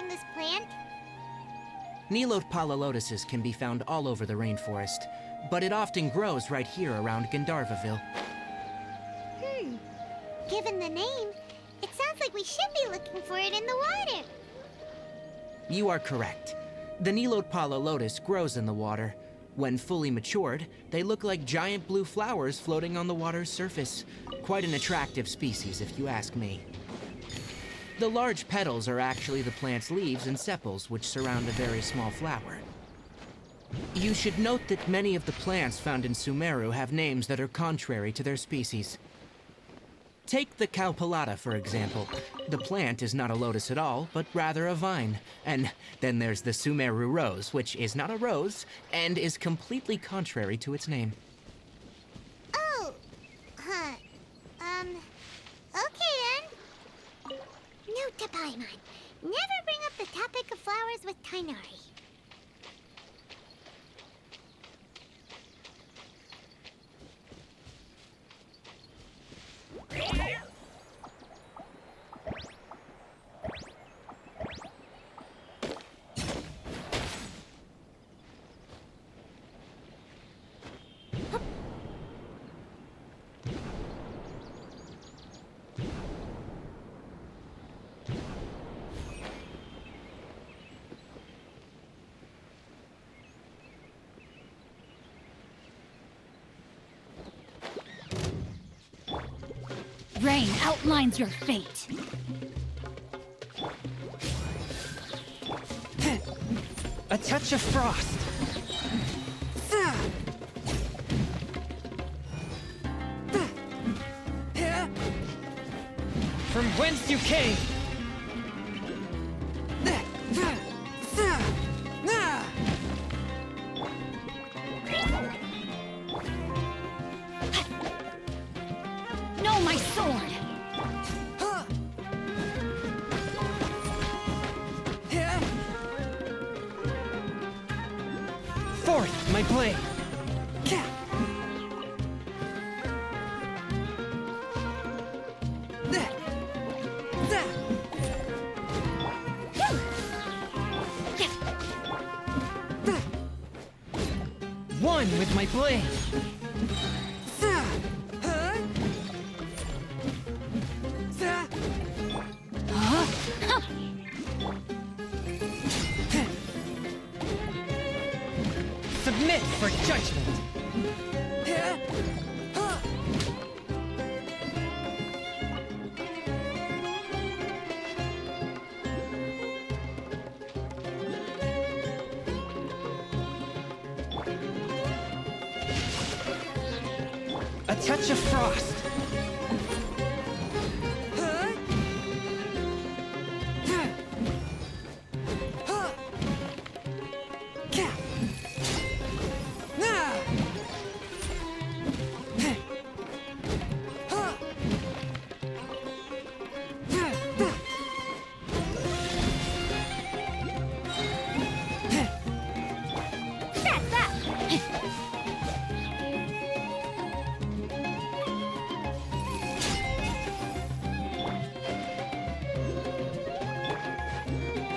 find this plant? Nilotpala lotuses can be found all over the rainforest, but it often grows right here around Gandharvaville. Given the name, it sounds like we should be looking for it in the water. You are correct. The Nilotpala lotus grows in the water. When fully matured, they look like giant blue flowers floating on the water's surface. Quite an attractive species, if you ask me. The large petals are actually the plant's leaves and sepals, which surround a very small flower. You should note that many of the plants found in Sumeru have names that are contrary to their species. Take the Cowpelata, for example. The plant is not a lotus at all, but rather a vine. And then there's the Sumeru rose, which is not a rose, and is completely contrary to its name. Oh, huh. Okay then. Note to Paimon. Never bring up the topic of flowers with Tighnari. Rain outlines your fate. A touch of frost. From whence you came. No, my sword! Forth, my blade. One with my blade. Submit for judgment. A touch of frost.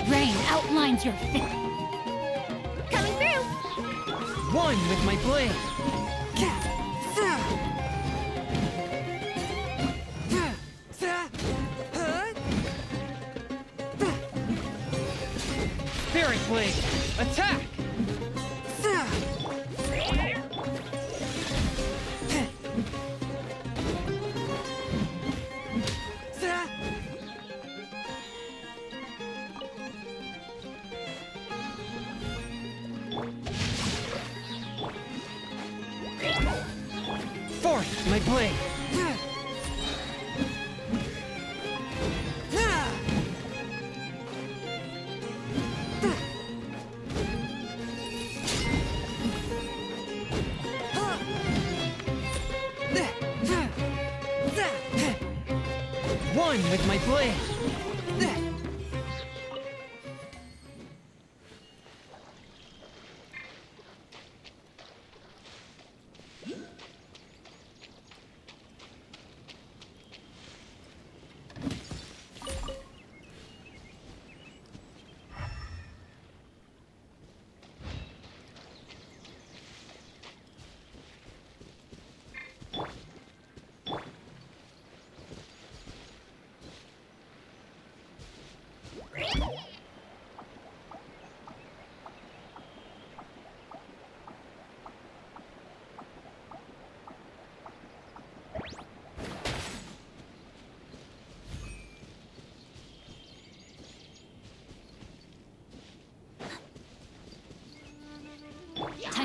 Rain outlines your fate. Coming through. One with my blade. Spirit blade, attack! Forth, my blade. One with my blade.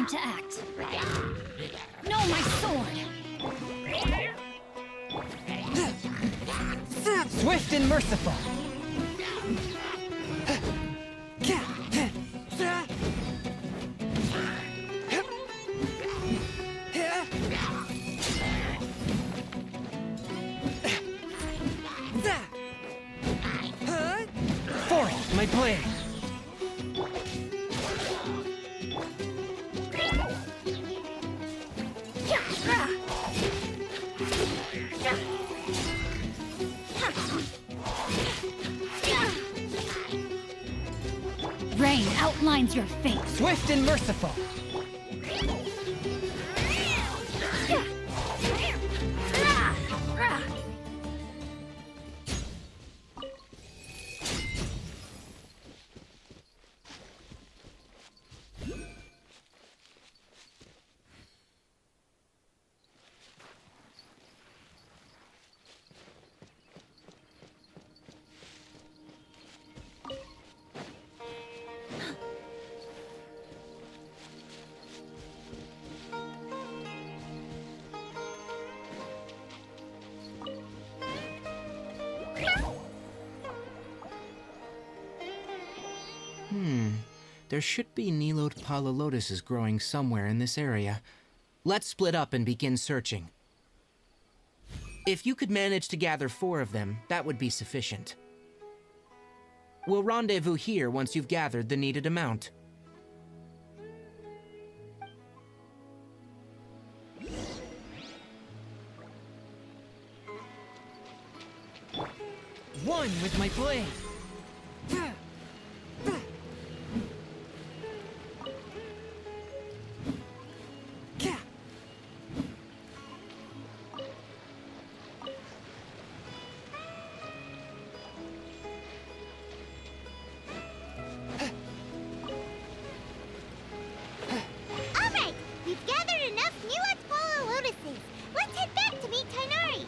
to act. No, my sword! Swift and merciful. Force my blade. Rain outlines your fate. Swift and merciful. There should be Nilode Pala lotuses growing somewhere in this area. Let's split up and begin searching. If you could manage to gather 4 of them, that would be sufficient. We'll rendezvous here once you've gathered the needed amount. One with my blade. Alright, we've gathered enough Nilode Pala lotuses. Let's head back to meet Tighnari.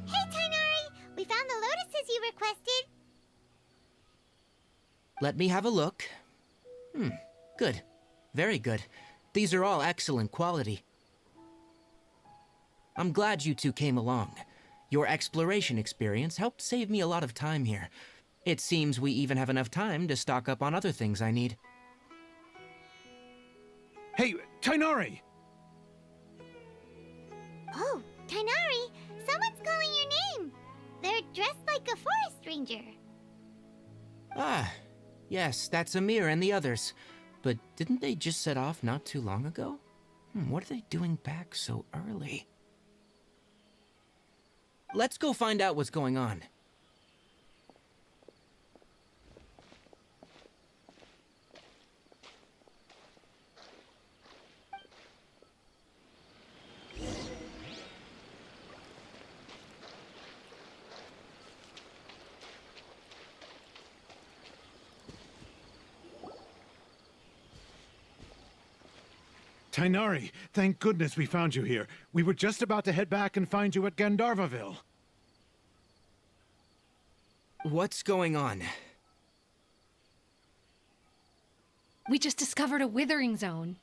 Hey, Tighnari! We found the lotuses you requested. Let me have a look. Good. Very good. These are all excellent quality. I'm glad you two came along. Your exploration experience helped save me a lot of time here. It seems we even have enough time to stock up on other things I need. Hey, Tighnari! Oh, Tighnari! Someone's calling your name! They're dressed like a forest ranger. Ah, yes, that's Amir and the others. But didn't they just set off not too long ago? What are they doing back so early? Let's go find out what's going on. Tighnari, thank goodness we found you here. We were just about to head back and find you at Gandharvaville. What's going on? We just discovered a withering zone.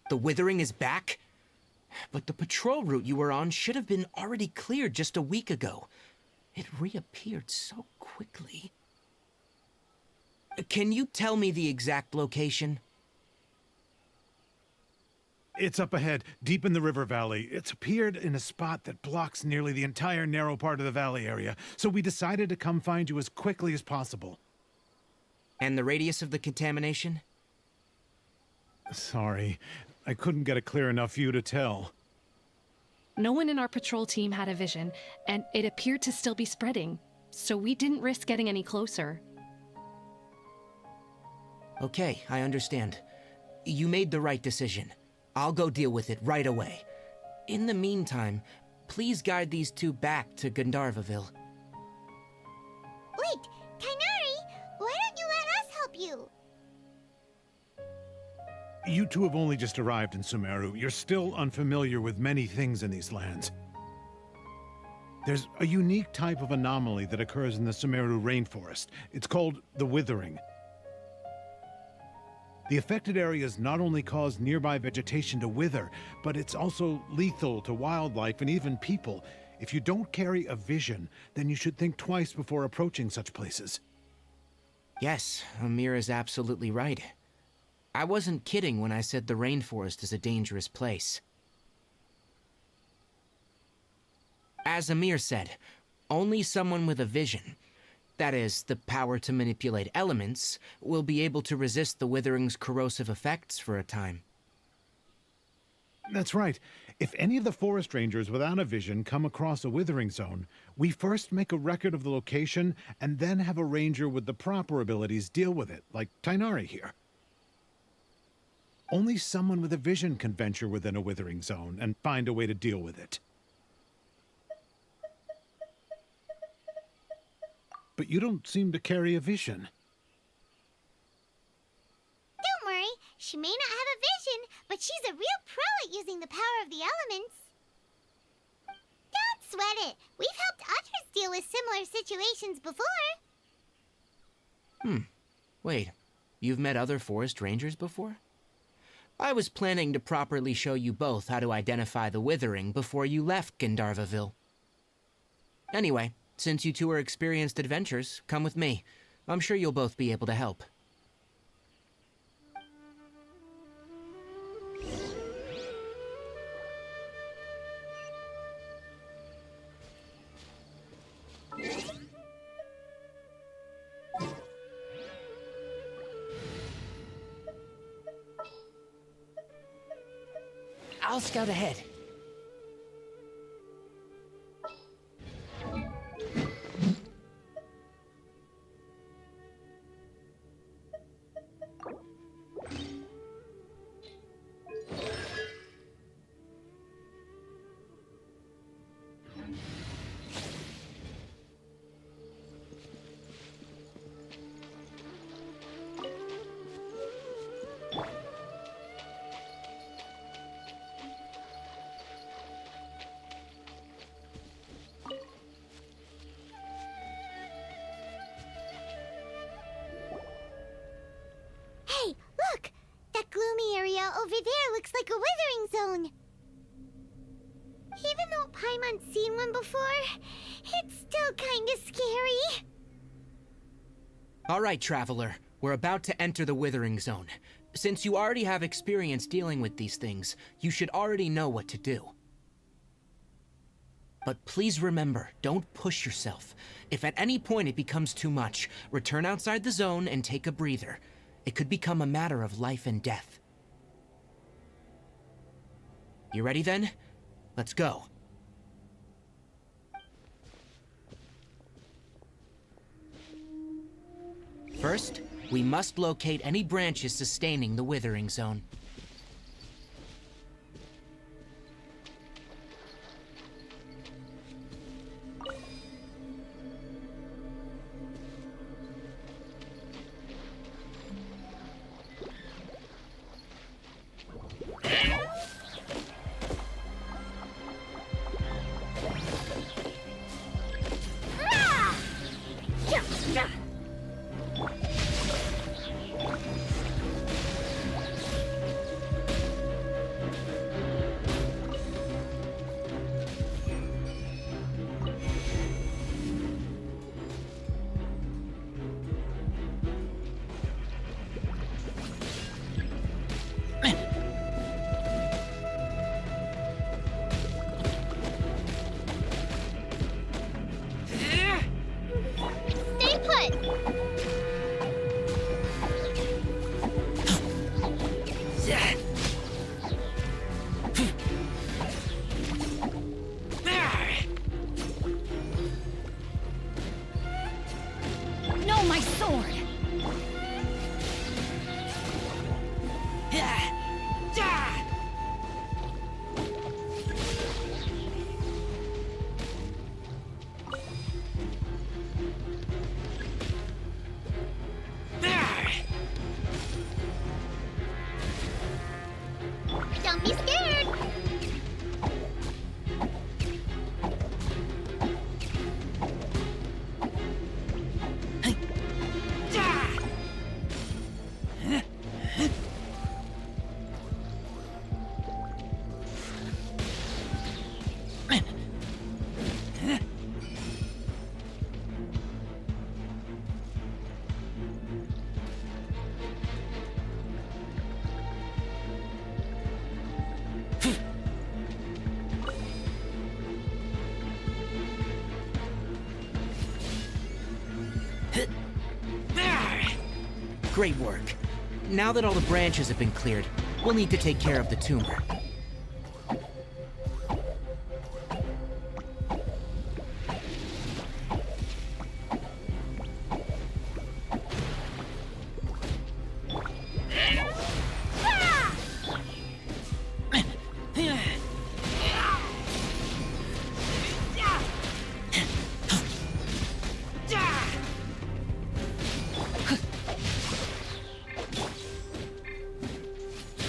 The withering is back? But the patrol route you were on should have been already cleared just a week ago. It reappeared so quickly. Can you tell me the exact location? It's up ahead, deep in the river valley. It's appeared in a spot that blocks nearly the entire narrow part of the valley area, so we decided to come find you as quickly as possible. And the radius of the contamination? Sorry, I couldn't get a clear enough view to tell. No one in our patrol team had a vision, and it appeared to still be spreading, so we didn't risk getting any closer. Okay, I understand. You made the right decision. I'll go deal with it right away. In the meantime, please guide these two back to Gandharvaville. Wait, Tighnari! Why don't you let us help you? You two have only just arrived in Sumeru. You're still unfamiliar with many things in these lands. There's a unique type of anomaly that occurs in the Sumeru rainforest. It's called the withering. The affected areas not only cause nearby vegetation to wither, but it's also lethal to wildlife and even people. If you don't carry a vision, then you should think twice before approaching such places. Yes, Amir is absolutely right. I wasn't kidding when I said the rainforest is a dangerous place. As Amir said, only someone with a vision, that is, the power to manipulate elements, will be able to resist the withering's corrosive effects for a time. That's right. If any of the forest rangers without a vision come across a withering zone, we first make a record of the location and then have a ranger with the proper abilities deal with it, like Tighnari here. Only someone with a vision can venture within a withering zone and find a way to deal with it. But you don't seem to carry a vision. Don't worry, she may not have a vision, but she's a real pro at using the power of the elements. Don't sweat it. We've helped others deal with similar situations before. Wait, you've met other forest rangers before? I was planning to properly show you both how to identify the withering before you left Gandharvaville. Anyway, since you two are experienced adventurers, come with me. I'm sure you'll both be able to help. I'll scout ahead. Hey, look! That gloomy area over there looks like a withering zone. Even though Paimon's seen one before, it's still kinda scary. All right, Traveler. We're about to enter the withering zone. Since you already have experience dealing with these things, you should already know what to do. But please remember, don't push yourself. If at any point it becomes too much, return outside the zone and take a breather. It could become a matter of life and death. You ready then? Let's go. First, we must locate any branches sustaining the withering zone. Great work. Now that all the branches have been cleared, we'll need to take care of the tumor.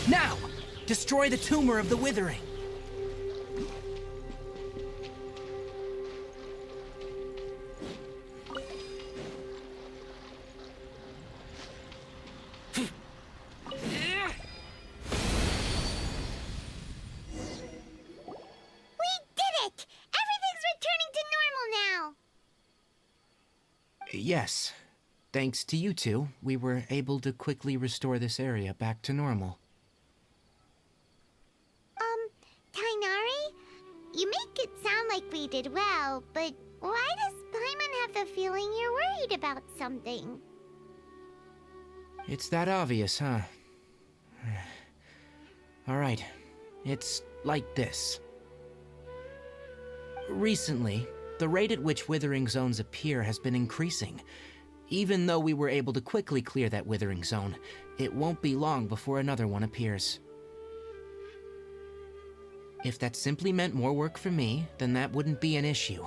Now, destroy the tumor of the withering. Yes. Thanks to you two, we were able to quickly restore this area back to normal. Tighnari? You make it sound like we did well, but why does Paimon have the feeling you're worried about something? It's that obvious, huh? Alright, it's like this. Recently, the rate at which withering zones appear has been increasing. Even though we were able to quickly clear that withering zone, it won't be long before another one appears. If that simply meant more work for me, then that wouldn't be an issue.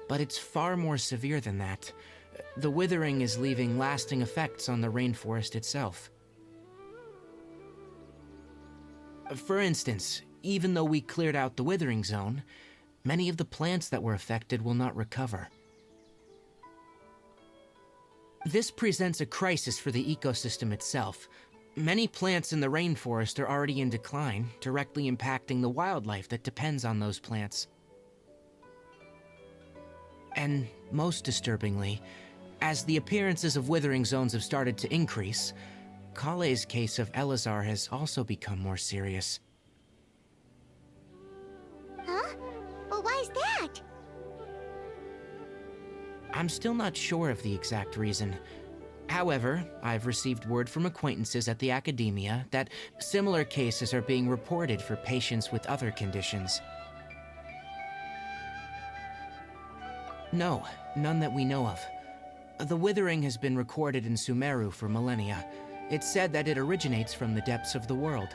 But it's far more severe than that. The withering is leaving lasting effects on the rainforest itself. For instance, even though we cleared out the withering zone, many of the plants that were affected will not recover. This presents a crisis for the ecosystem itself. Many plants in the rainforest are already in decline, directly impacting the wildlife that depends on those plants. And most disturbingly, as the appearances of withering zones have started to increase, Kale's case of Elazar has also become more serious. Huh? But why's that? I'm still not sure of the exact reason. However, I've received word from acquaintances at the academia that similar cases are being reported for patients with other conditions. No, none that we know of. The withering has been recorded in Sumeru for millennia. It's said that it originates from the depths of the world.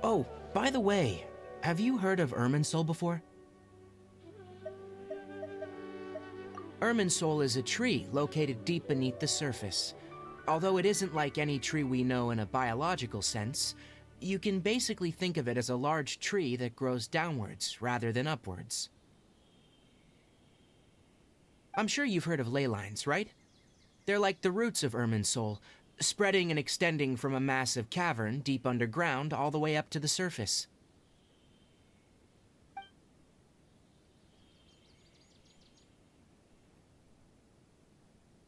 Oh, by the way, have you heard of Irminsul before? Irminsul is a tree located deep beneath the surface. Although it isn't like any tree we know in a biological sense, you can basically think of it as a large tree that grows downwards rather than upwards. I'm sure you've heard of ley lines, right? They're like the roots of Irminsul, spreading and extending from a massive cavern deep underground all the way up to the surface.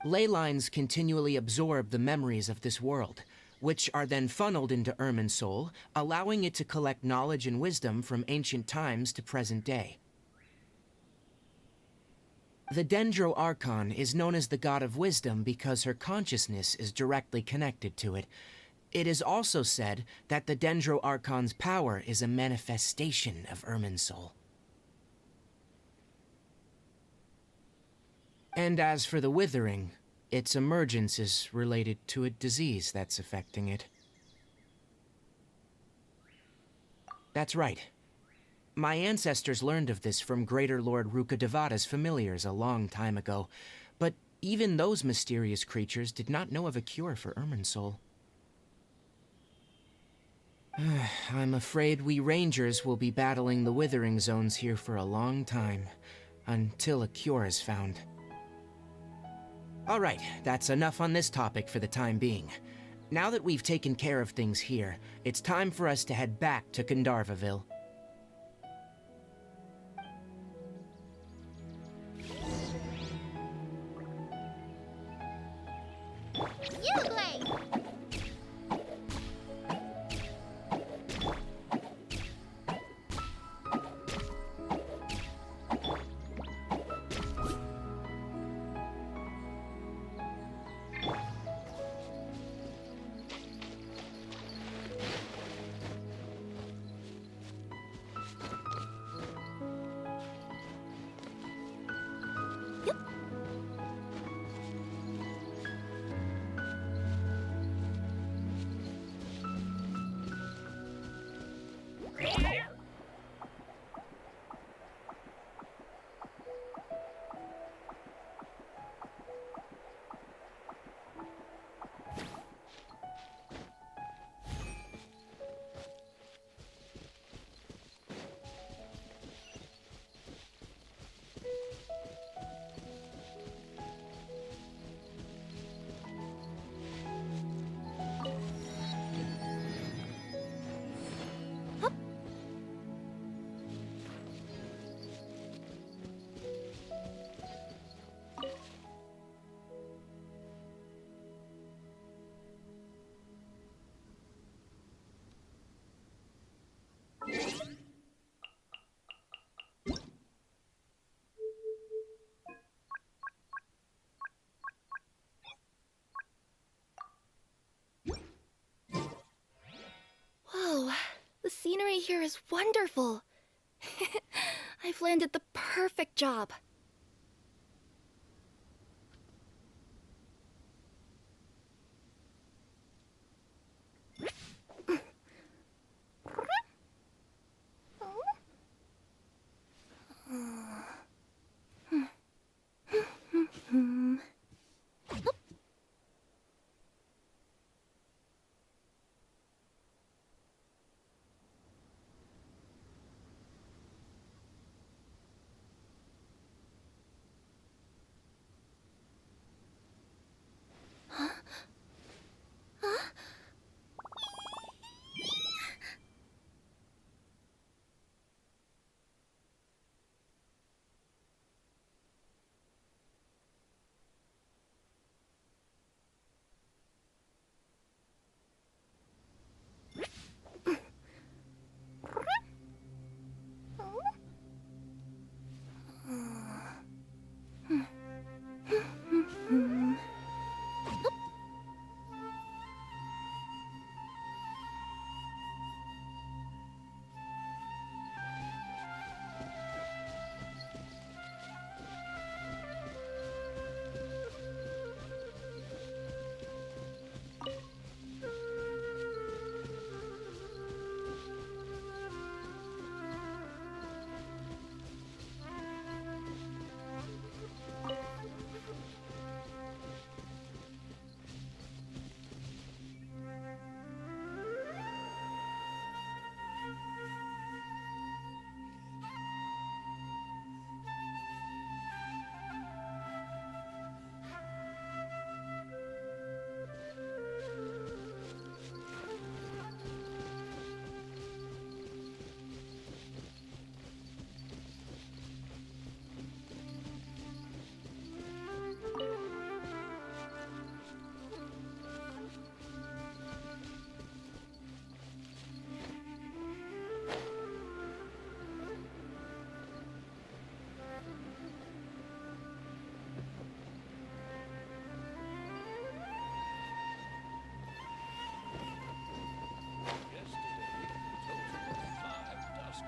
Ley lines continually absorb the memories of this world, which are then funneled into Irminsul, allowing it to collect knowledge and wisdom from ancient times to present day. The Dendro Archon is known as the god of wisdom because her consciousness is directly connected to it. It is also said that the Dendro Archon's power is a manifestation of Irminsul. And as for the withering, its emergence is related to a disease that's affecting it. That's right. My ancestors learned of this from Greater Lord Rukkhadevata's familiars a long time ago, but even those mysterious creatures did not know of a cure for Irminsul. I'm afraid we rangers will be battling the withering zones here for a long time, until a cure is found. Alright, that's enough on this topic for the time being. Now that we've taken care of things here, it's time for us to head back to Gandharvaville. Whoa, the scenery here is wonderful. I've landed the perfect job.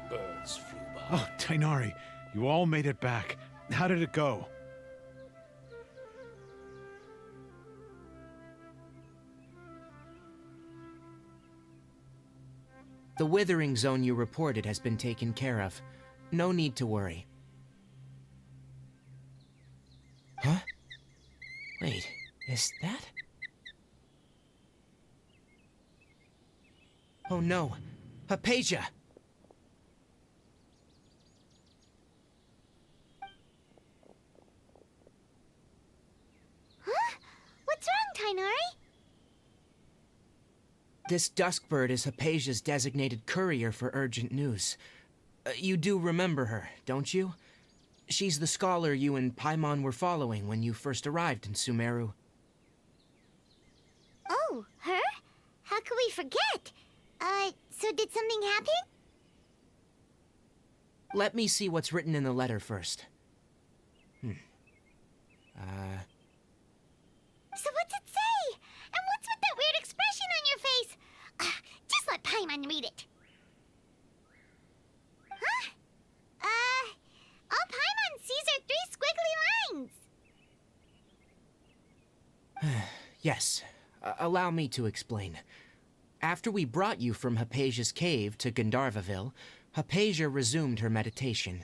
Birds flew by. Oh, Tighnari, you all made it back. How did it go? The withering zone you reported has been taken care of. No need to worry. Huh? Wait, is that? Oh no, Hypatia! Huh? What's wrong, Tighnari? This Duskbird is Hypatia's designated courier for urgent news. You do remember her, don't you? She's the scholar you and Paimon were following when you first arrived in Sumeru. Oh, her? How could we forget? So did something happen? Let me see what's written in the letter first. So what's it say? And what's with that weird expression on your face? Just let Paimon read it. Huh? All Paimon sees are 3 squiggly lines. Yes, allow me to explain. After we brought you from Hypatia's cave to Gandharvaville, Hypatia resumed her meditation.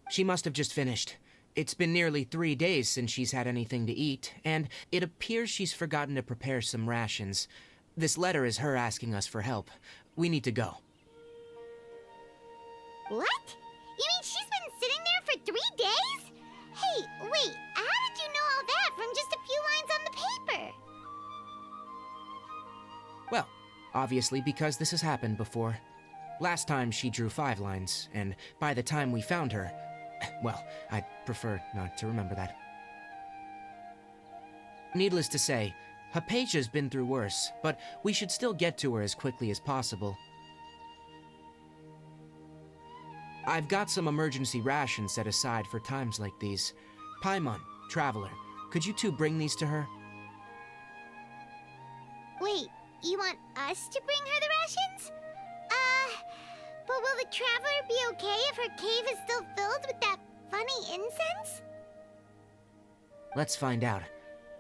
She must have just finished. It's been nearly 3 days since she's had anything to eat, and it appears she's forgotten to prepare some rations. This letter is her asking us for help. We need to go. What? You mean she's been sitting there for 3 days? Hey, wait, how did you know all that from just a few lines on the paper? Well, obviously because this has happened before. Last time she drew 5 lines, and by the time we found her, well, I'd prefer not to remember that. Needless to say, Hypatia's been through worse, but we should still get to her as quickly as possible. I've got some emergency rations set aside for times like these. Paimon, Traveler, could you two bring these to her? Wait, you want us to bring her the rations? But will the Traveler be okay if her cave is still filled with that funny incense? Let's find out.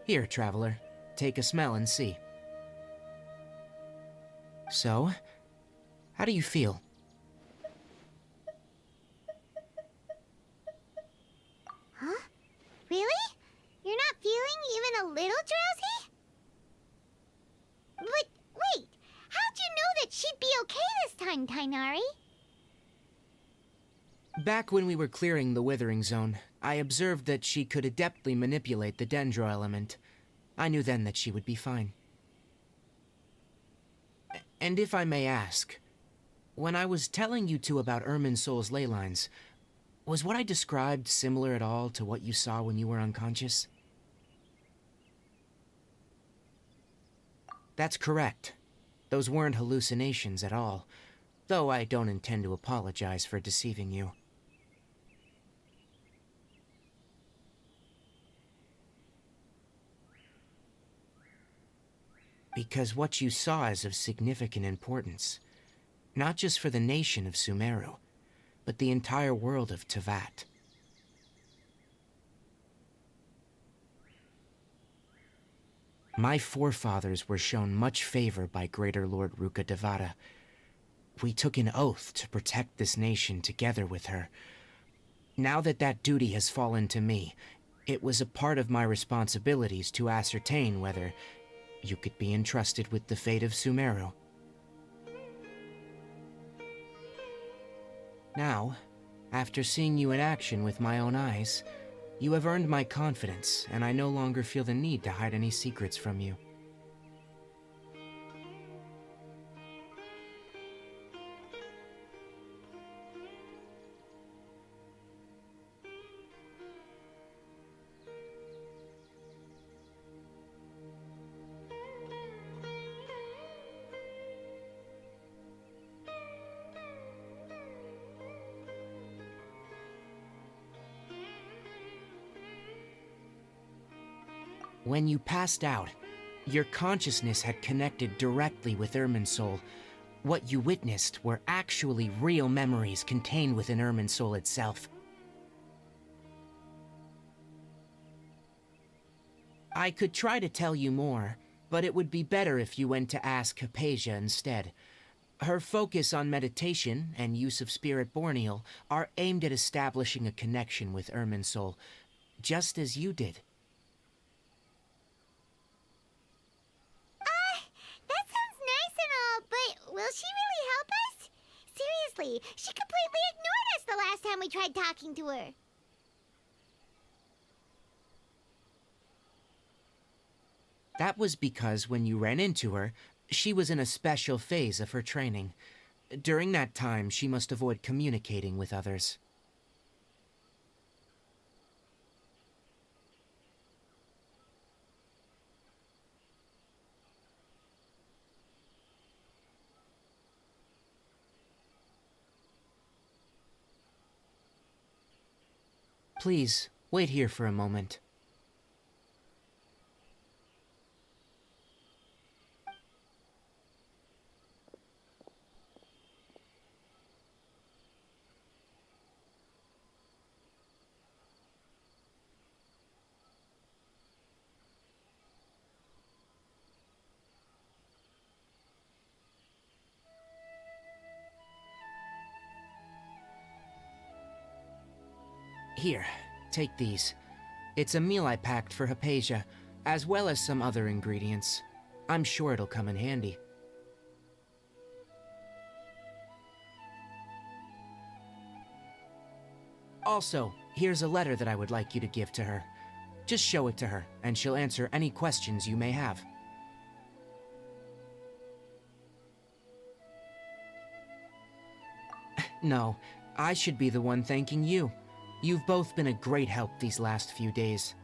Here, Traveler, take a smell and see. So, how do you feel? Huh? Really? You're not feeling even a little drowsy? But wait, how'd you know that she'd be okay this time, Tighnari? Back when we were clearing the Withering Zone, I observed that she could adeptly manipulate the Dendro element. I knew then that she would be fine. And if I may ask, when I was telling you two about Irminsul's ley lines, was what I described similar at all to what you saw when you were unconscious? That's correct. Those weren't hallucinations at all, though I don't intend to apologize for deceiving you. Because what you saw is of significant importance, not just for the nation of Sumeru, but the entire world of Teyvat. My forefathers were shown much favor by Greater Lord Rukkhadevata. We took an oath to protect this nation together with her. Now that that duty has fallen to me, it was a part of my responsibilities to ascertain whether you could be entrusted with the fate of Sumeru. Now, after seeing you in action with my own eyes, you have earned my confidence, and I no longer feel the need to hide any secrets from you. When you passed out, your consciousness had connected directly with Irminsul. What you witnessed were actually real memories contained within Irminsul itself. I could try to tell you more, but it would be better if you went to ask Hypatia instead. Her focus on meditation and use of Spirit Borneal are aimed at establishing a connection with Irminsul, just as you did. That sounds nice and all, but will she really help us? Seriously, she completely ignored us the last time we tried talking to her. That was because when you ran into her, she was in a special phase of her training. During that time, she must avoid communicating with others. Please, wait here for a moment. Here, take these. It's a meal I packed for Hypatia, as well as some other ingredients. I'm sure it'll come in handy. Also, here's a letter that I would like you to give to her. Just show it to her, and she'll answer any questions you may have. No, I should be the one thanking you. You've both been a great help these last few days.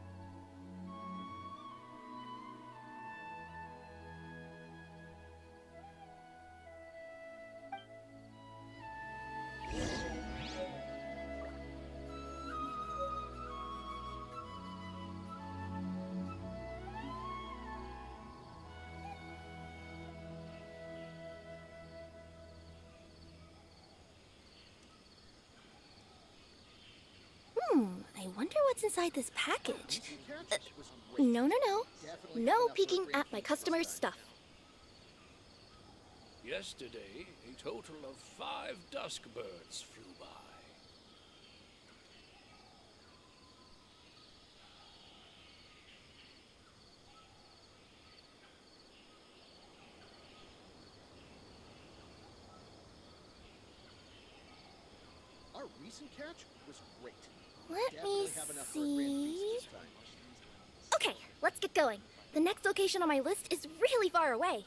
I wonder what's inside this package. No. No peeking at my customers' stuff. Yesterday, a total of 5 dusk birds flew by. Our recent catch was great. Let me Definitely have enough for a grand feast see. this time. Okay, let's get going. The next location on my list is really far away.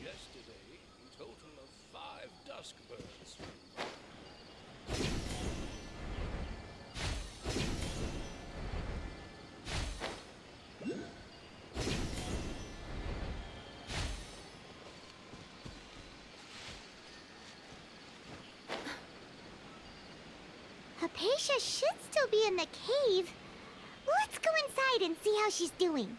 Yesterday, a total of 5 dusk birds flew by. Hypatia should still be in the cave. Let's go inside and see how she's doing.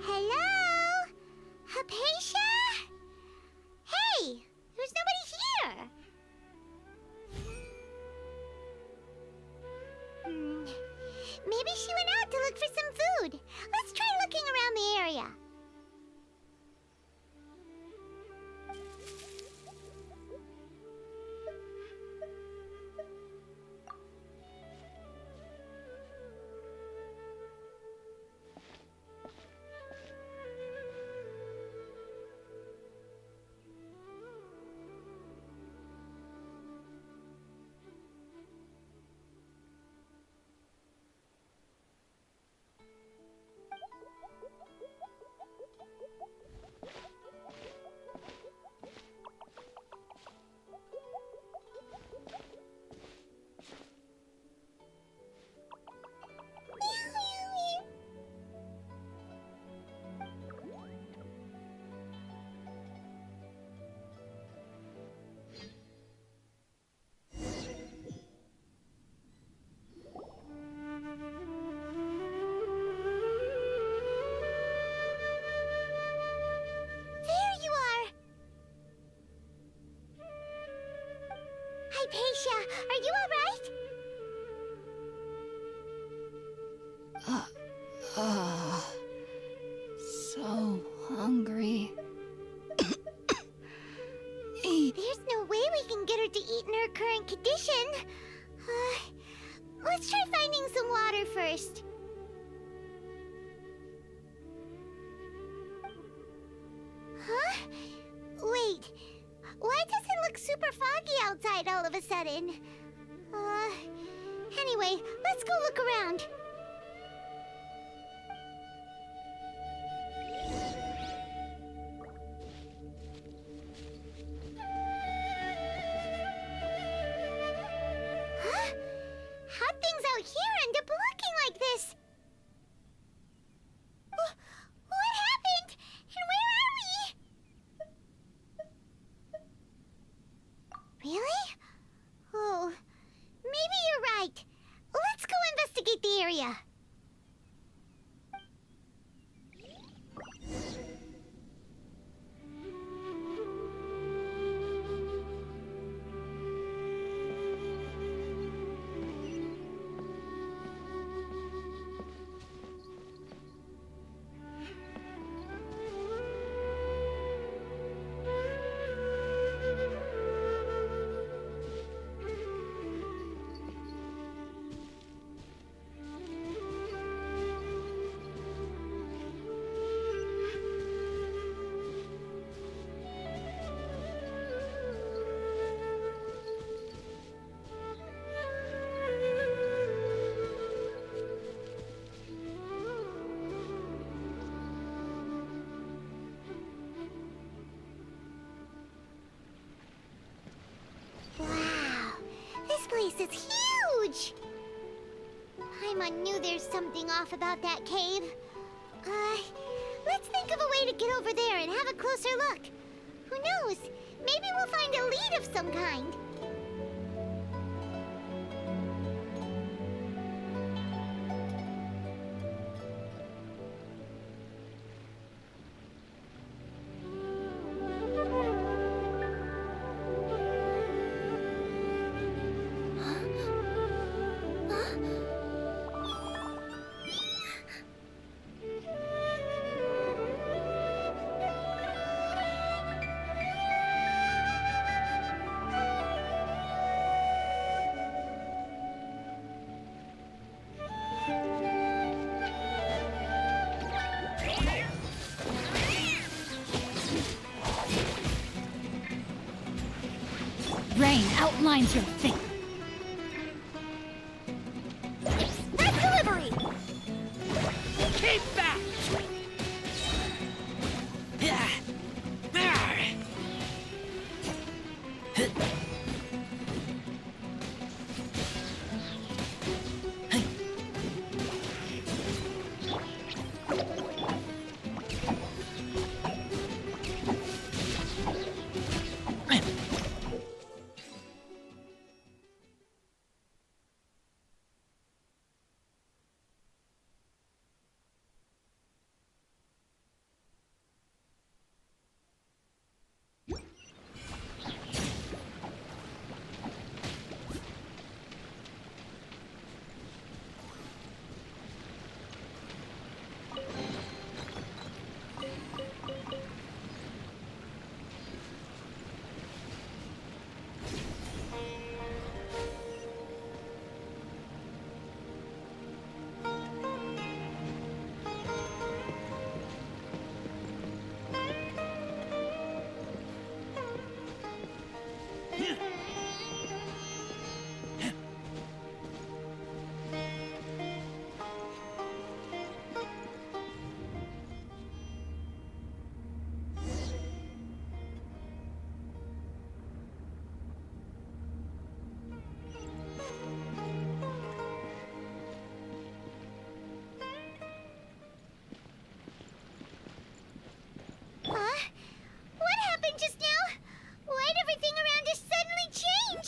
Hello? Hypatia? Hey, there's nobody here. Maybe she went out to look for some food. Let's try looking around the area. Hypatia, are you alright? So hungry. There's no way we can get her to eat in her current condition. Let's try finding some water first. Huh? Wait. Why does it look super foggy outside all of a sudden? Anyway, let's go look around. Huh? How'd things out here end up looking like this? What happened? And where are we? Really? Oh, maybe you're right. Let's go investigate the area. place is huge! Paimon knew there's something off about that cave. Let's think of a way to get over there and have a closer look. Who knows? Maybe we'll find a lead of some kind. Rain outlines your fate. Red delivery! Keep back! What happened just now? Why'd everything around us suddenly change?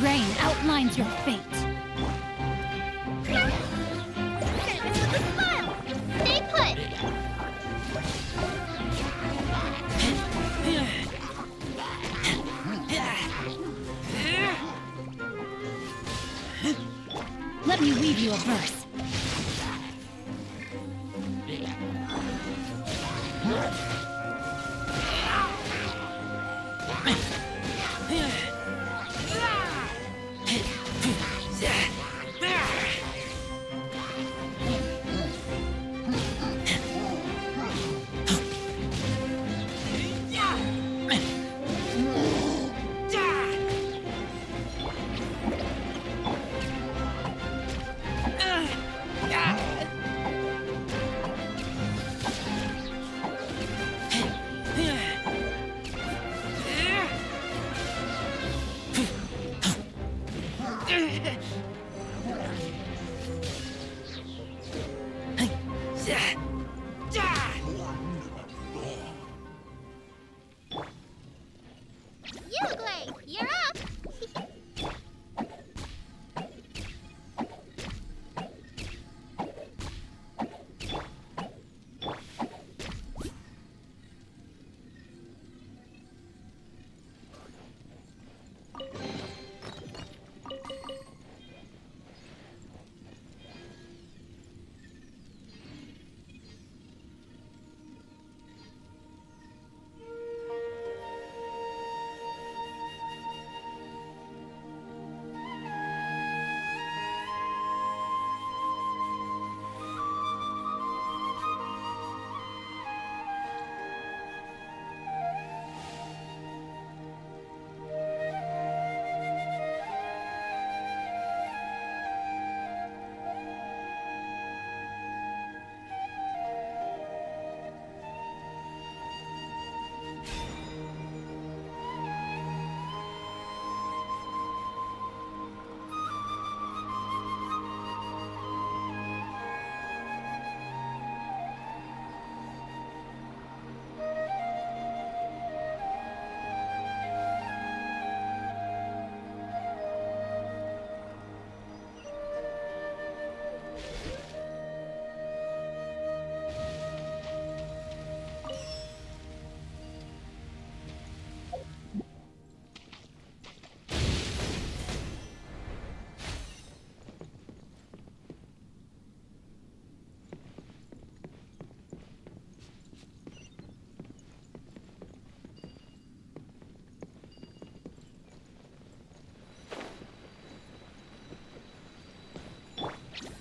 Rain outlines your fate. Sadness with a smile! Stay put! Let me weave you a verse. Uruguay, you're up!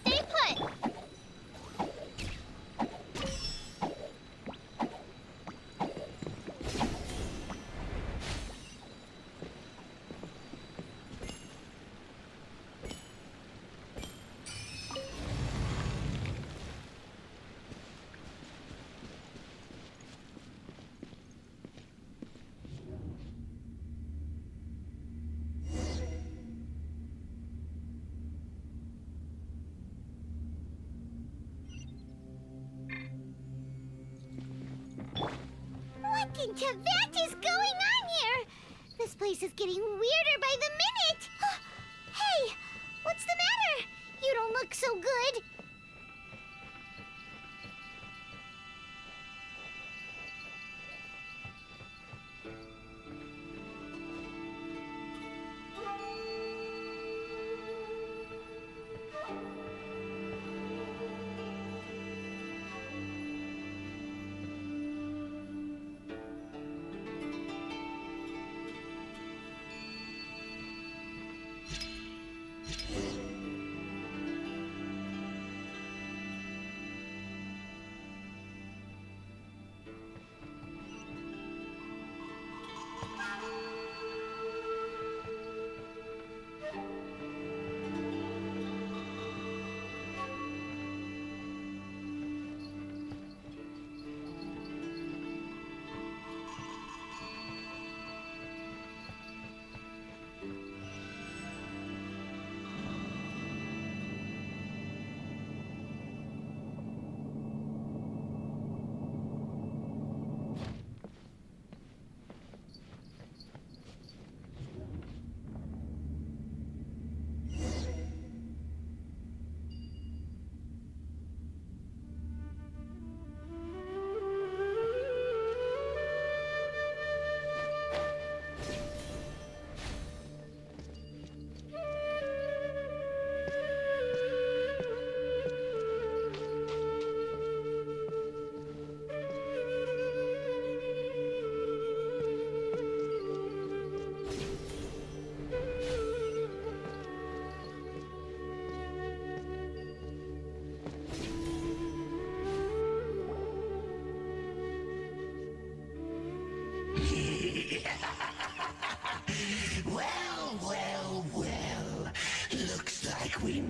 Stay put! What in Tibet is going on here? This place is getting weirder by the minute! Hey, what's the matter? You don't look so good.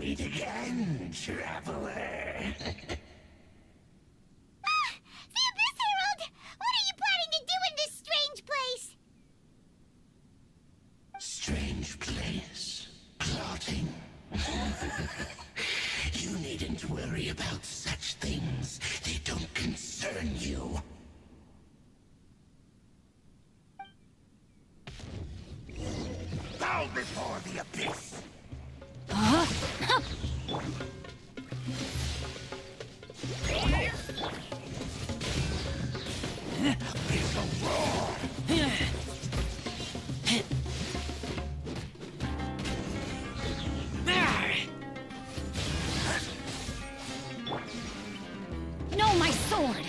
meet again, traveler. The Abyss Herald! What are you planning to do in this strange place? Strange place. Plotting. You needn't worry about such things. They don't concern you. Bow before the abyss! It's a roar! No, my sword!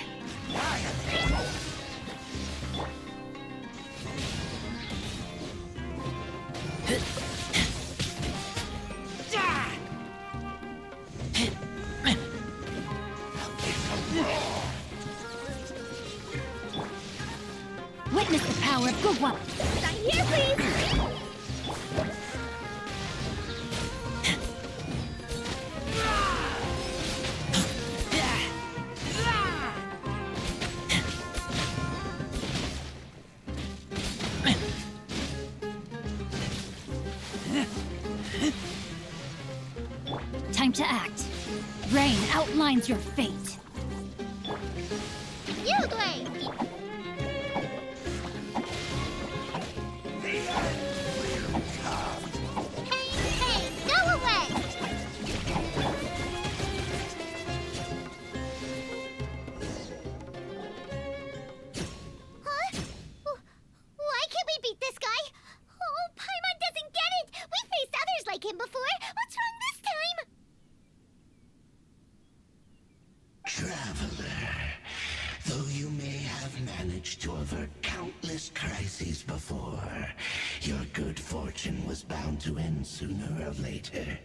Witness the power of Gugwa! Here, please! Time to act. Rain outlines your fate. You, Dwayne! Hey, go away! Huh? Why can't we beat this guy? Oh, Paimon doesn't get it! We faced others like him before! What's wrong this time? Traveler, though you may have managed to avert countless crises before, your good fortune was bound to end sooner or later.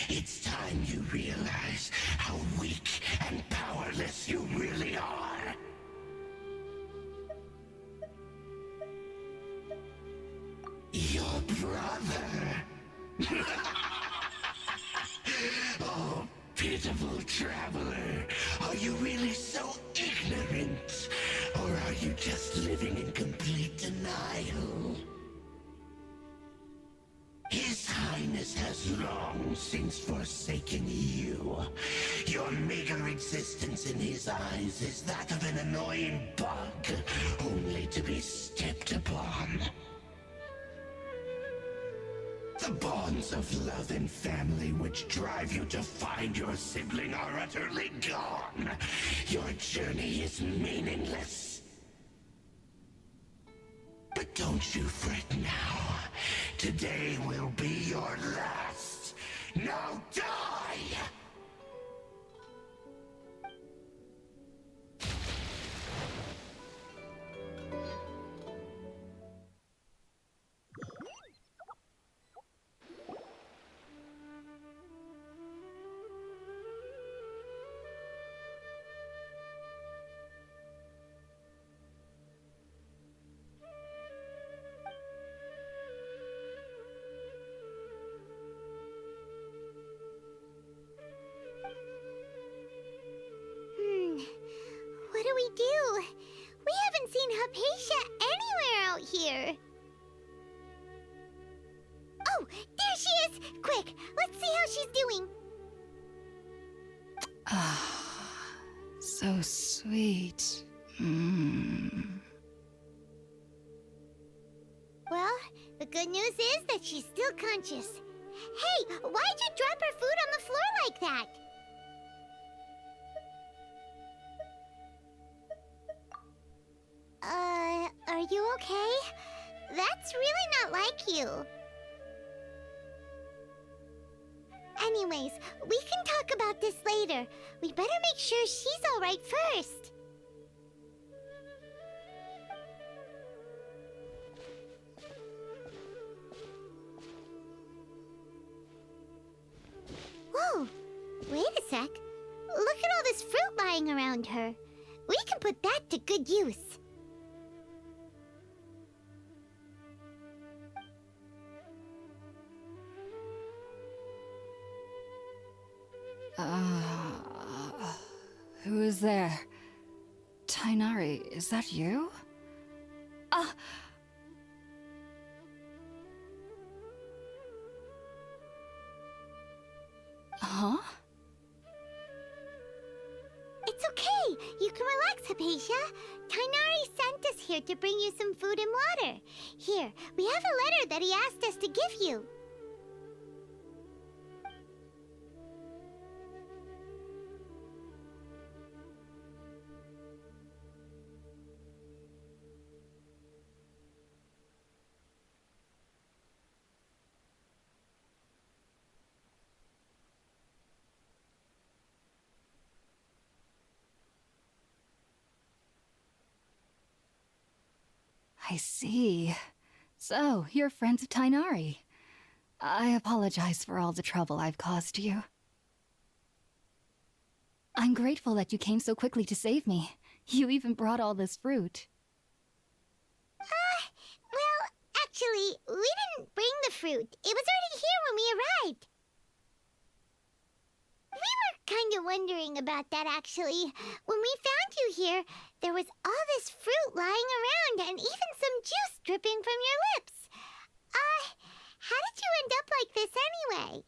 It's time you realize how weak and powerless you really are. Your brother. Oh, pitiful traveler. Are you really so ignorant? Or are you just living in complete denial? His Highness has long since forsaken you. Your meager existence in his eyes is that of an annoying bug, only to be stepped upon. The bonds of love and family which drive you to find your sibling are utterly gone. Your journey is meaningless. But don't you fret now. Today will be your last. Now die! What do we do? We haven't seen Hypatia anywhere out here. Oh, there she is! Quick, let's see how she's doing. Ah, so sweet. Well, the good news is that she's still conscious. Hey, why'd you drop her food on the floor like that? Are you okay? That's really not like you. Anyways, we can talk about this later. We better make sure she's alright first. Whoa, wait a sec. Look at all this fruit lying around her. We can put that to good use. Who is there? Tighnari, is that you? Huh? It's okay. You can relax, Hypatia. Tighnari sent us here to bring you some food and water. Here, we have a letter that he asked us to give you. I see. So, you're friends of Tighnari. I apologize for all the trouble I've caused you. I'm grateful that you came so quickly to save me. You even brought all this fruit. Well, actually, we didn't bring the fruit. It was already here when we arrived. We were kind of wondering about that, actually. When we found you here, there was all this fruit lying around and even some juice dripping from your lips. How did you end up like this anyway?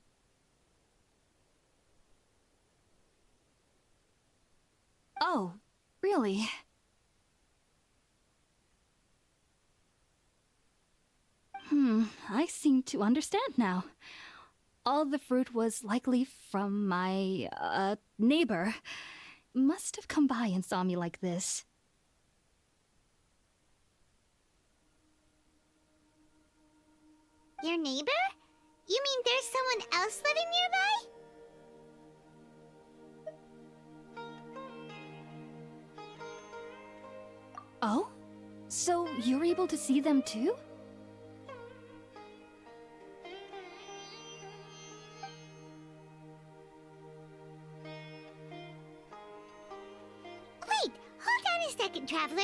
Oh, really? I seem to understand now. All the fruit was likely from my, neighbor. Must have come by and saw me like this. Your neighbor? You mean there's someone else living nearby? Oh? So you're able to see them too? Wait, hold on a second, Traveler.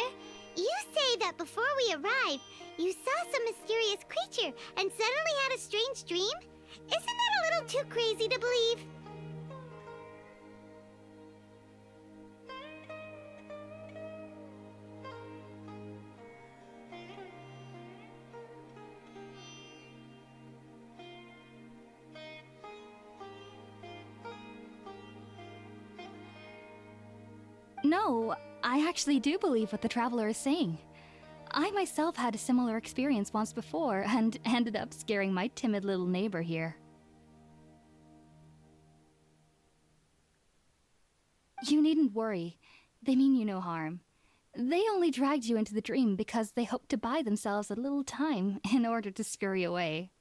You say that before we arrived, you saw some mysterious creature and suddenly had a strange dream? Isn't that a little too crazy to believe? No, I actually do believe what the Traveler is saying. I myself had a similar experience once before and ended up scaring my timid little neighbor here. You needn't worry. They mean you no harm. They only dragged you into the dream because they hoped to buy themselves a little time in order to scurry away.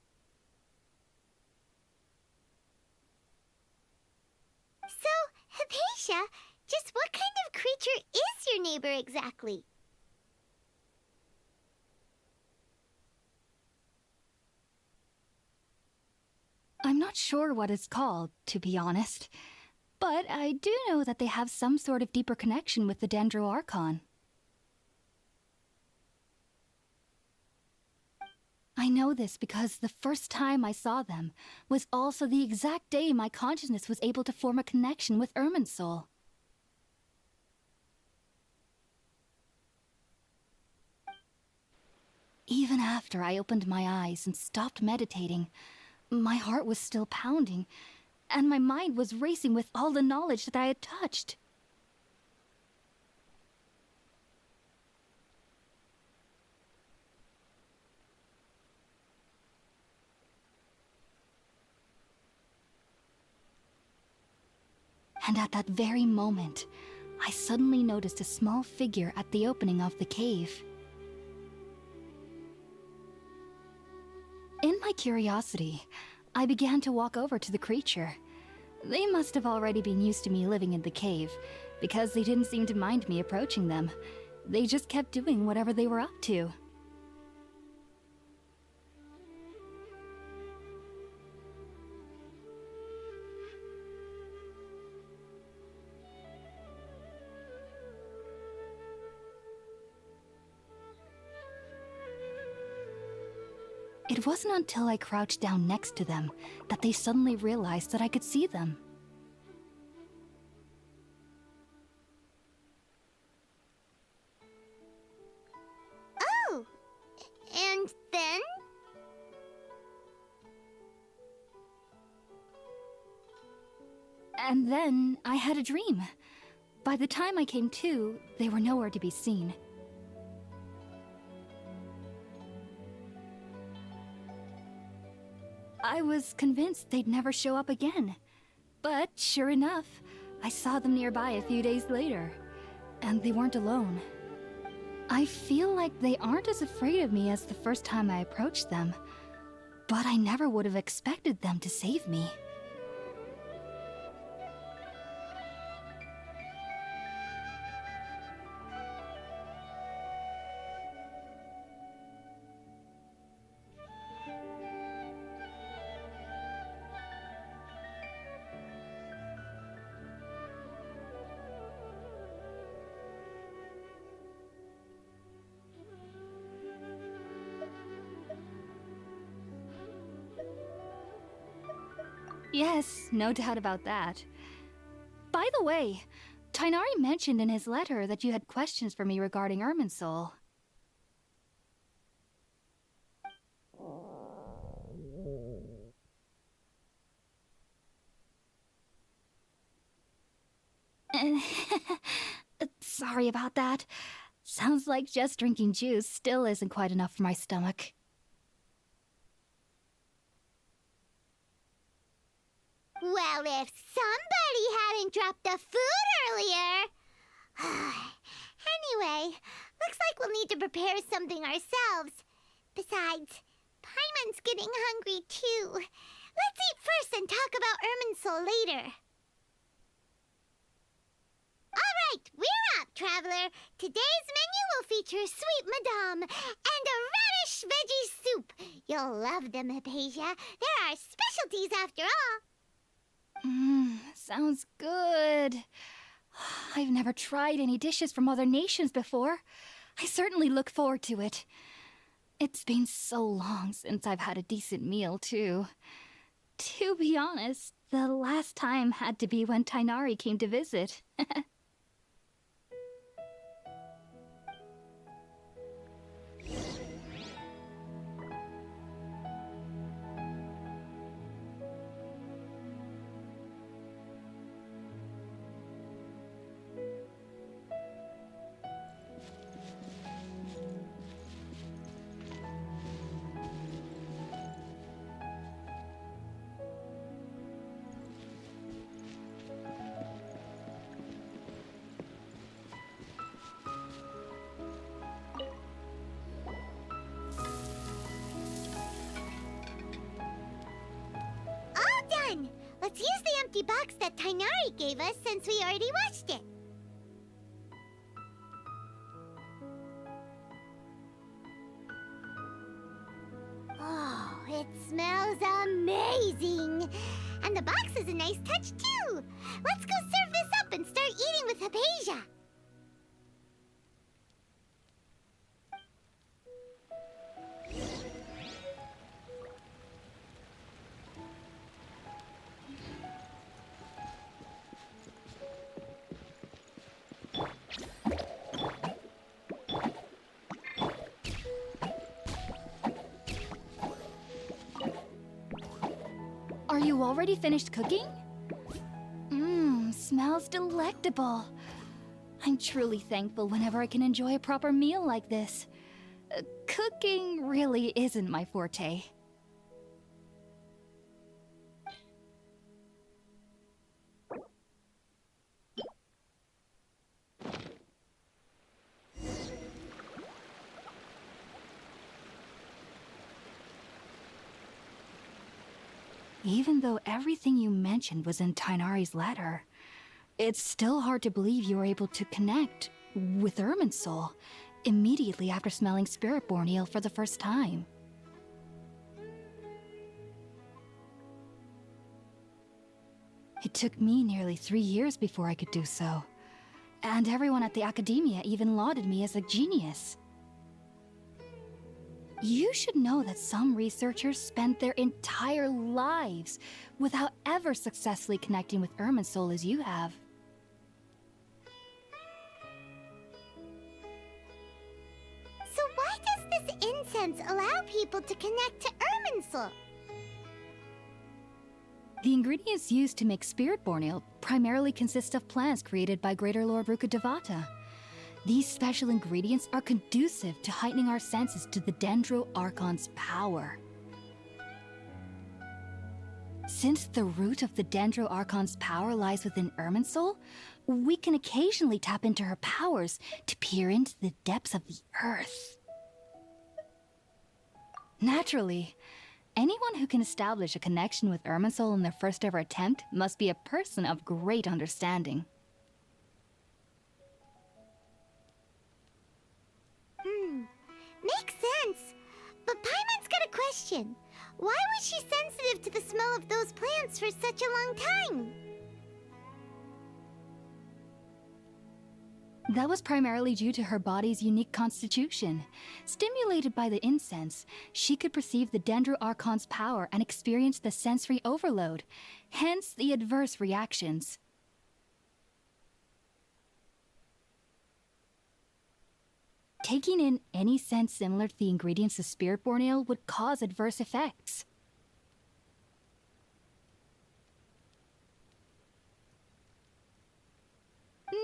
So, Hypatia, just what kind of creature is your neighbor exactly? I'm not sure what it's called, to be honest. But I do know that they have some sort of deeper connection with the Dendro Archon. I know this because the first time I saw them was also the exact day my consciousness was able to form a connection with Irminsul. Even after I opened my eyes and stopped meditating, my heart was still pounding, and my mind was racing with all the knowledge that I had touched. And at that very moment, I suddenly noticed a small figure at the opening of the cave. In my curiosity, I began to walk over to the creature. They must have already been used to me living in the cave, because they didn't seem to mind me approaching them. They just kept doing whatever they were up to. It wasn't until I crouched down next to them that they suddenly realized that I could see them. And then I had a dream. By the time I came to, they were nowhere to be seen. I was convinced they'd never show up again. But sure enough, I saw them nearby a few days later. And they weren't alone. I feel like they aren't as afraid of me as the first time I approached them. But I never would have expected them to save me. Yes, no doubt about that. By the way, Tighnari mentioned in his letter that you had questions for me regarding Irminsul. Sorry about that. Sounds like just drinking juice still isn't quite enough for my stomach. Well, if somebody hadn't dropped the food earlier... Anyway, looks like we'll need to prepare something ourselves. Besides, Paimon's getting hungry too. Let's eat first and talk about Irminsul later. Alright, we're up, Traveler. Today's menu will feature Sweet Madame and a radish veggie soup. You'll love them, Hypatia. They're our specialties after all. Sounds good. I've never tried any dishes from other nations before. I certainly look forward to it. It's been so long since I've had a decent meal, too. To be honest, the last time had to be when Tighnari came to visit. Let's use the empty box that Tighnari gave us since we already washed it. Oh, it smells amazing! And the box is a nice touch too! Let's go serve this up and start eating with Hypatia! Are you already finished cooking? Smells delectable. I'm truly thankful whenever I can enjoy a proper meal like this. Cooking really isn't my forte. Even though everything you mentioned was in Tighnari's letter, it's still hard to believe you were able to connect with Irminsul immediately after smelling Spiritborn eel for the first time. It took me nearly 3 years before I could do so, and everyone at the Academia even lauded me as a genius. You should know that some researchers spent their entire lives without ever successfully connecting with Irminsul as you have. So why does this incense allow people to connect to Irminsul? The ingredients used to make spirit-born ale primarily consist of plants created by Greater Lord Rukkhadevata. These special ingredients are conducive to heightening our senses to the Dendro Archon's power. Since the root of the Dendro Archon's power lies within Irminsul, we can occasionally tap into her powers to peer into the depths of the earth. Naturally, anyone who can establish a connection with Irminsul in their first ever attempt must be a person of great understanding. Makes sense. But Paimon's got a question. Why was she sensitive to the smell of those plants for such a long time? That was primarily due to her body's unique constitution. Stimulated by the incense, she could perceive the Dendro Archon's power and experience the sensory overload, hence the adverse reactions. Taking in any scent similar to the ingredients of spirit-born ale would cause adverse effects.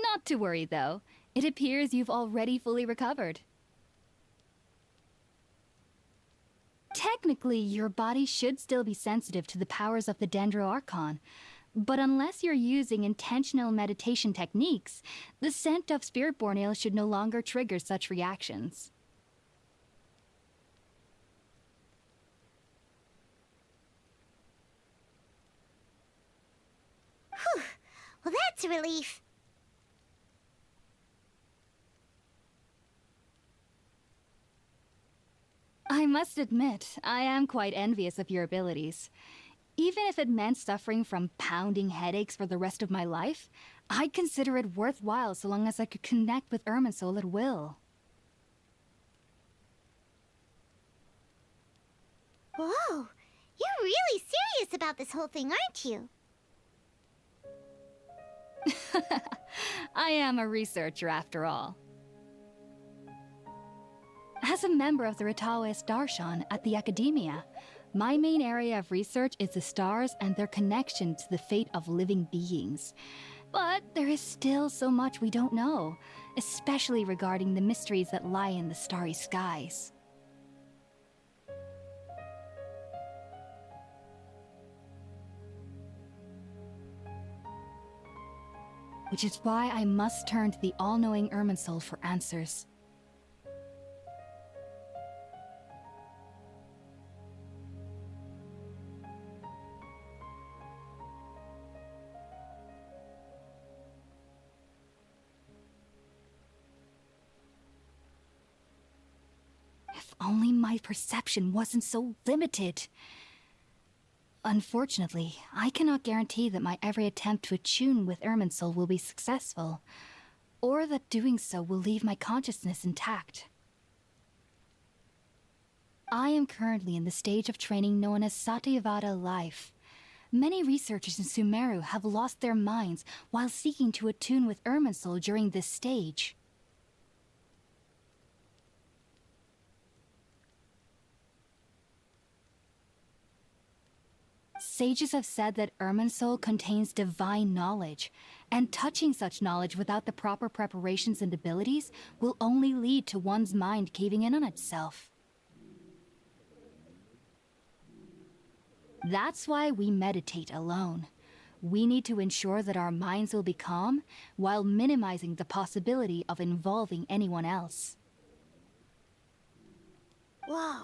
Not to worry, though. It appears you've already fully recovered. Technically, your body should still be sensitive to the powers of the Dendro Archon, but unless you're using intentional meditation techniques, the scent of spirit-born ale should no longer trigger such reactions. Whew. Well, that's a relief. I must admit, I am quite envious of your abilities. Even if it meant suffering from pounding headaches for the rest of my life, I'd consider it worthwhile so long as I could connect with Irminsul at will. Whoa, you're really serious about this whole thing, aren't you? I am a researcher after all. As a member of the Ritaoist Darshan at the Academia, my main area of research is the stars and their connection to the fate of living beings. But there is still so much we don't know, especially regarding the mysteries that lie in the starry skies. Which is why I must turn to the all-knowing Irminsul for answers. If only my perception wasn't so limited. Unfortunately, I cannot guarantee that my every attempt to attune with Irminsul will be successful, or that doing so will leave my consciousness intact. I am currently in the stage of training known as Satyavada life. Many researchers in Sumeru have lost their minds while seeking to attune with Irminsul during this stage. Sages have said that Irminsul contains divine knowledge, and touching such knowledge without the proper preparations and abilities will only lead to one's mind caving in on itself. That's why we meditate alone. We need to ensure that our minds will be calm while minimizing the possibility of involving anyone else. Whoa,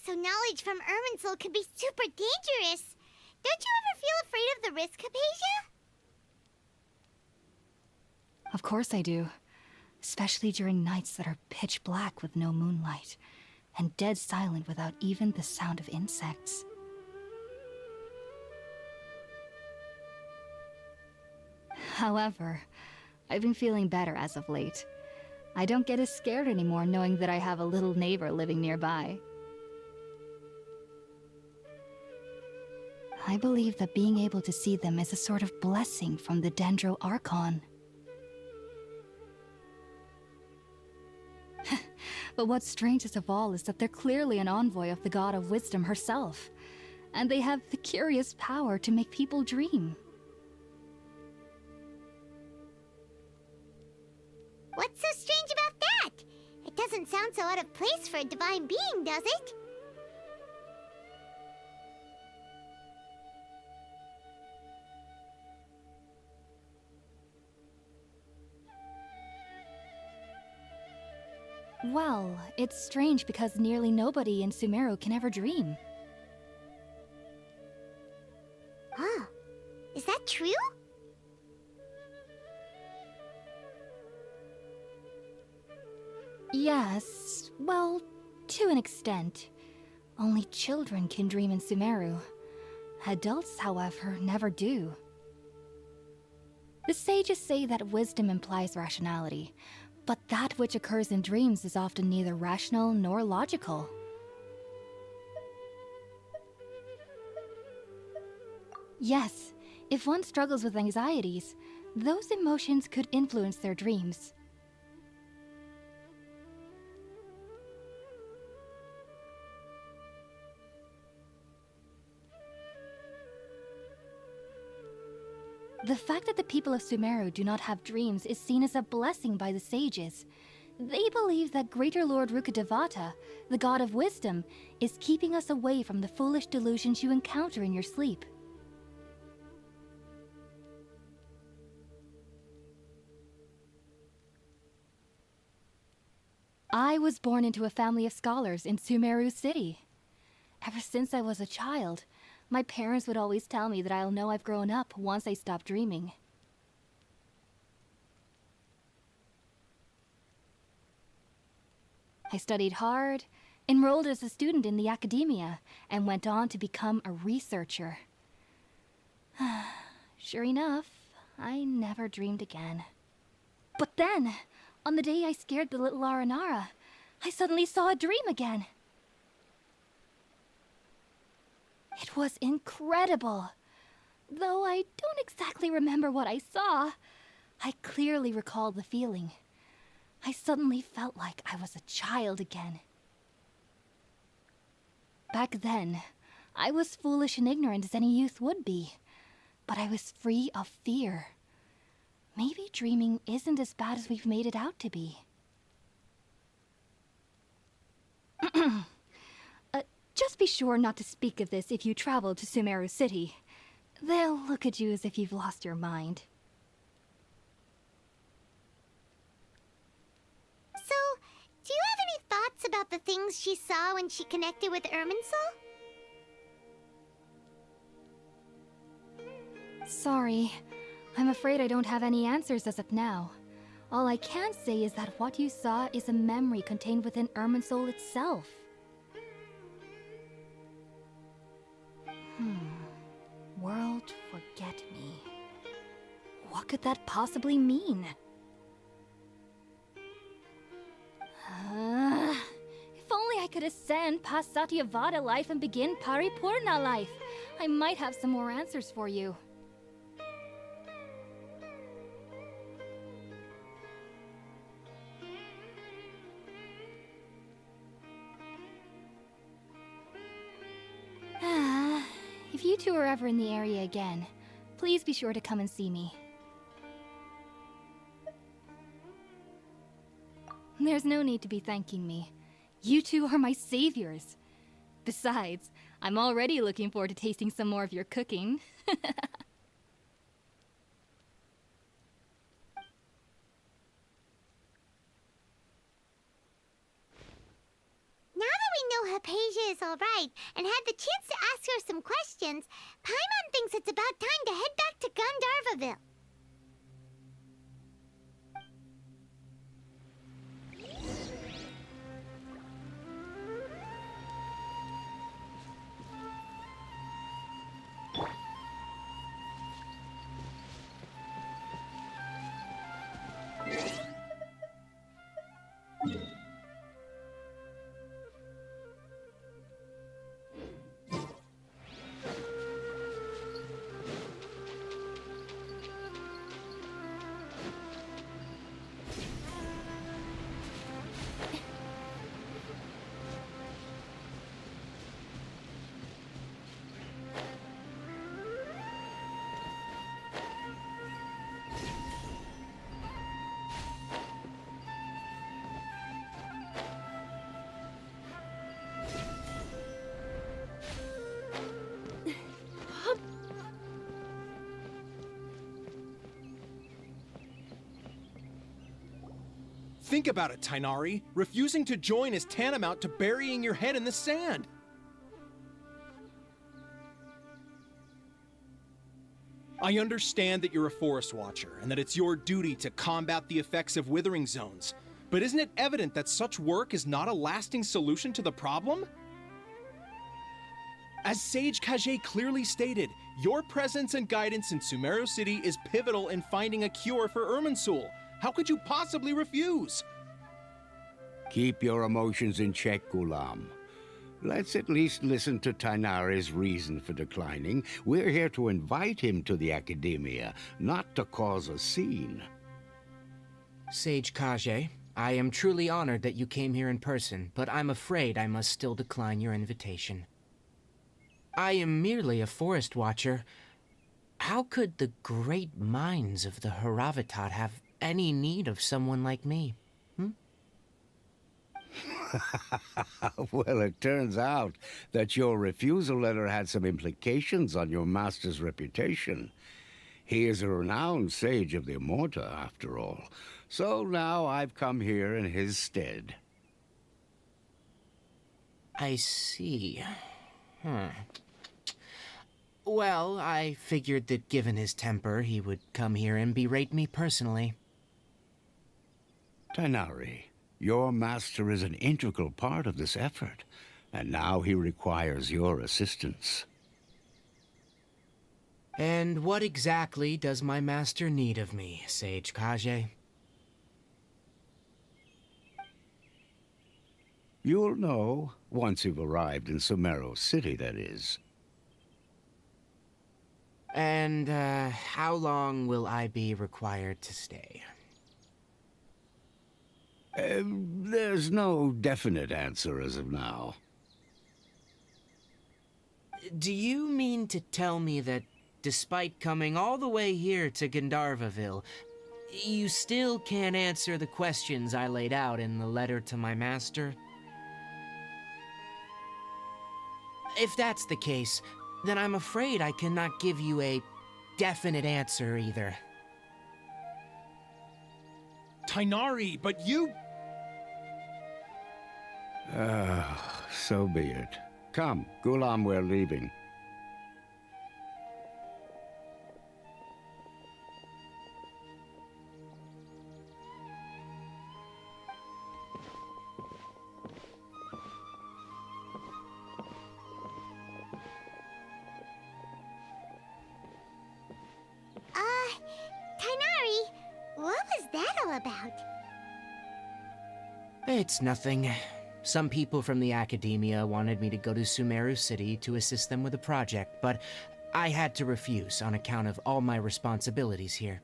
so knowledge from Irminsul could be super dangerous. Don't you ever feel afraid of the risk, Hypatia? Of course I do. Especially during nights that are pitch black with no moonlight, and dead silent without even the sound of insects. However, I've been feeling better as of late. I don't get as scared anymore knowing that I have a little neighbor living nearby. I believe that being able to see them is a sort of blessing from the Dendro Archon. But what's strangest of all is that they're clearly an envoy of the god of wisdom herself. and they have the curious power to make people dream. What's so strange about that? It doesn't sound so out of place for a divine being, does it? Well, it's strange because nearly nobody in Sumeru can ever dream. Oh, is that true? Yes, well, to an extent. Only children can dream in Sumeru. Adults, however, never do. The sages say that wisdom implies rationality, but that which occurs in dreams is often neither rational nor logical. Yes, if one struggles with anxieties, those emotions could influence their dreams. The fact that the people of Sumeru do not have dreams is seen as a blessing by the sages. They believe that Greater Lord Rukkhadevata, the god of wisdom, is keeping us away from the foolish delusions you encounter in your sleep. I was born into a family of scholars in Sumeru City. Ever since I was a child, my parents would always tell me that I'll know I've grown up once I stop dreaming. I studied hard, enrolled as a student in the academia, and went on to become a researcher. Sure enough, I never dreamed again. But then, on the day I scared the little Aranara, I suddenly saw a dream again. It was incredible. Though I don't exactly remember what I saw, I clearly recall the feeling. I suddenly felt like I was a child again. Back then, I was foolish and ignorant as any youth would be, but I was free of fear. Maybe dreaming isn't as bad as we've made it out to be. Just be sure not to speak of this if you travel to Sumeru City. They'll look at you as if you've lost your mind. So, do you have any thoughts about the things she saw when she connected with Irminsul? Sorry. I'm afraid I don't have any answers as of now. All I can say is that what you saw is a memory contained within Irminsul itself. World forget me. What could that possibly mean? If only I could ascend past Satyavada life and begin Paripurna life, I might have some more answers for you. If you two are ever in the area again, please be sure to come and see me. There's no need to be thanking me. You two are my saviors. Besides, I'm already looking forward to tasting some more of your cooking. Now that we know Hypatia is alright and had the chance to ask her some questions, Paimon thinks it's about time to head back to Gandharvaville. Think about it, Tighnari. Refusing to join is tantamount to burying your head in the sand. I understand that you're a forest watcher and that it's your duty to combat the effects of withering zones. But isn't it evident that such work is not a lasting solution to the problem? As Sage Kage clearly stated, your presence and guidance in Sumeru City is pivotal in finding a cure for Irminsul. How could you possibly refuse? Keep your emotions in check, Ghulam. Let's at least listen to Tighnari's reason for declining. We're here to invite him to the Academia, not to cause a scene. Sage Kage, I am truly honored that you came here in person, but I'm afraid I must still decline your invitation. I am merely a forest watcher. How could the great minds of the Haravatat have any need of someone like me? Well, it turns out that your refusal letter had some implications on your master's reputation. He is a renowned sage of the Immorta, after all. So now I've come here in his stead. I see. Well, I figured that given his temper, he would come here and berate me personally. Tighnari, your master is an integral part of this effort, and now he requires your assistance. And what exactly does my master need of me, Sage Kage? You'll know, once you've arrived in Sumeru City, that is. And, how long will I be required to stay? There's no definite answer as of now. Do you mean to tell me that, despite coming all the way here to Gandharvaville, you still can't answer the questions I laid out in the letter to my master? If that's the case, then I'm afraid I cannot give you a definite answer either. Tighnari, but you... So be it. Come, Ghulam, we're leaving. Tighnari, what was that all about? It's nothing. Some people from the Academia wanted me to go to Sumeru City to assist them with a project, but I had to refuse on account of all my responsibilities here.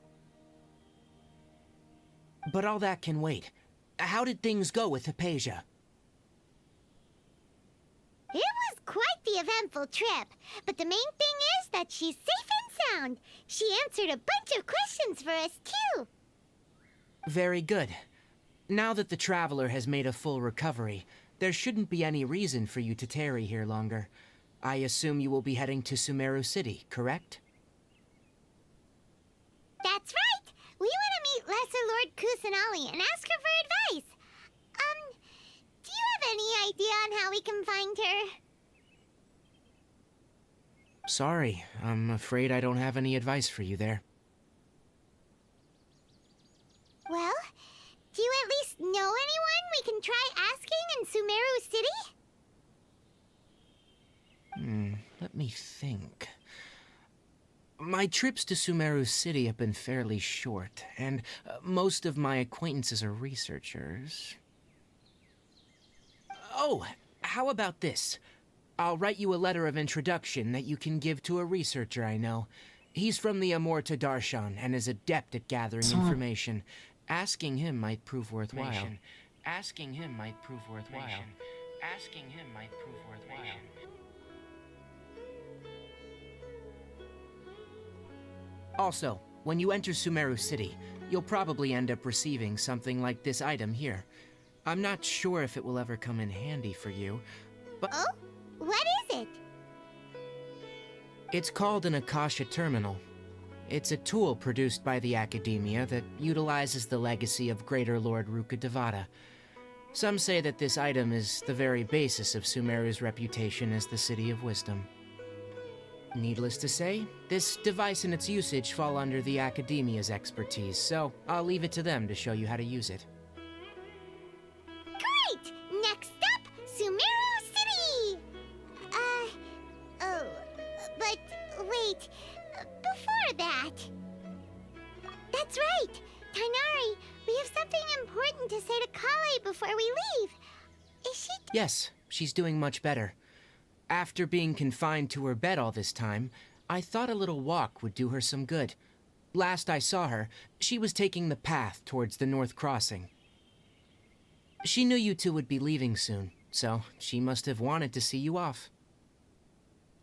But all that can wait. How did things go with Hypatia? It was quite the eventful trip, but the main thing is that she's safe and sound. She answered a bunch of questions for us, too. Very good. Now that the Traveler has made a full recovery, there shouldn't be any reason for you to tarry here longer. I assume you will be heading to Sumeru City, correct? That's right! We want to meet Lesser Lord Kusanali and ask her for advice. Do you have any idea on how we can find her? Sorry, I'm afraid I don't have any advice for you there. Well, do you at least know anyone we can try asking in Sumeru City? Let me think. My trips to Sumeru City have been fairly short, and most of my acquaintances are researchers. Oh, how about this? I'll write you a letter of introduction that you can give to a researcher I know. He's from the Immorta Darshan and is adept at gathering information. Asking him might prove worthwhile. Asking him might prove worthwhile. Asking him might prove worthwhile. Also, when you enter Sumeru City, you'll probably end up receiving something like this item here. I'm not sure if it will ever come in handy for you, but... Oh? What is it? It's called an Akasha Terminal. It's a tool produced by the Academia that utilizes the legacy of Greater Lord Rukkhadevata. Some say that this item is the very basis of Sumeru's reputation as the City of Wisdom. Needless to say, this device and its usage fall under the Academia's expertise, so I'll leave it to them to show you how to use it. Great! Next up, Sumeru City! But wait, before that... That's right! Tighnari, we have something important to say to Kale before we leave. Is she... Yes, she's doing much better. After being confined to her bed all this time, I thought a little walk would do her some good. Last I saw her, she was taking the path towards the North Crossing. She knew you two would be leaving soon, so she must have wanted to see you off.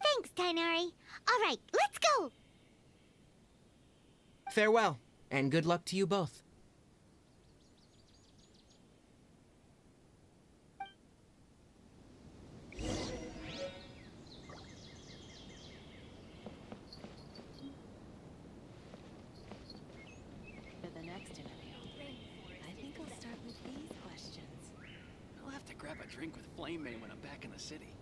Thanks, Tighnari. All right, let's go! Farewell, and good luck to you both. For the next interview, I think I'll start with these questions. I'll have to grab a drink with Flame Mane when I'm back in the city.